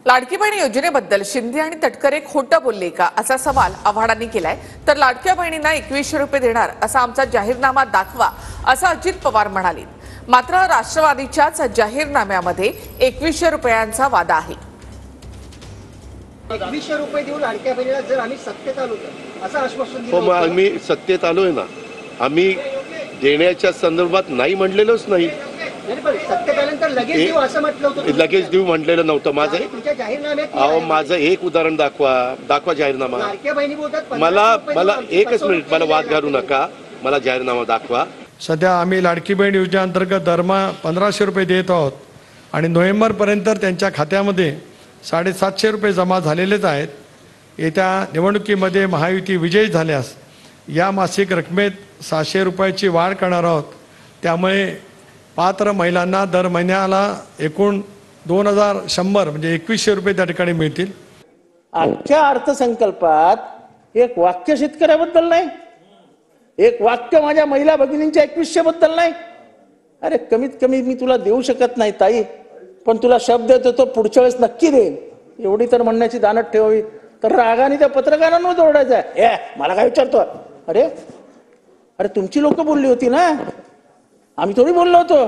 लाडकी बहीण योजनेबद्दल शिंदे आणि तटकरे खोटं बोलले का असा सवाल आव्हाडांनी केलाय। तर लाडक्या बहिणींना 2100 रुपये देणार असा आमचा जाहीरनामा दाखवा असं अजित पवार म्हणाले। मात्र राष्ट्रवादीच्याच जाहीरनाम्यामध्ये 2100 रुपयांचा वादा आहे। 2100 रुपये देऊन लाडक्या बहिणीला जर आम्ही सत्तेत आलो तर असं आश्वासन दिलं होतं। आम्ही सत्तेत आलोय ना, आम्ही देण्याच्या संदर्भात नाही म्हणलेलोच नाही। लगेच देऊ म्हटलेलं नव्हतं। माझं एक उदाहरण दाखवा जाहीरनामा। मला एकच मिनिट, मला वाद घालू नका, मला जाहीरनामा दाखवा। सध्या आम्ही लाडकी बहीण योजनेअंतर्गत दरमहा 1500 रुपये देत आहोत आणि नोव्हेंबरपर्यंत त्यांच्या खात्यामध्ये 750 रुपये जमा झालेलेच आहेत। येत्या निवडणुकीमध्ये महायुती विजयी झाल्यास या मासिक रकमेत 700 रुपयाची वाढ करणार आहोत। त्यामुळे पात्र महिलांना दर महिन्याला एकूण 2100 म्हणजे 2100 रुपये त्या ठिकाणी मिळतील। आजच्या अर्थसंकल्पात एक वाक्य शेतकऱ्याबद्दल नाही, एक वाक्य माझ्या महिला भगिनींच्या 2100 बद्दल नाही। अरे कमीत कमी मी तुला देऊ शकत नाही ताई, पण तुला शब्द देतो पुढच्या वेळेस नक्की देईन एवढी तर म्हणण्याची दानत ठेवावी। तर रागाने त्या पत्रकारांवर ओरडायचं, मला काय विचारतो? अरे तुमची लोक बोलली होती ना, आम्ही थोडी बोललो होतो।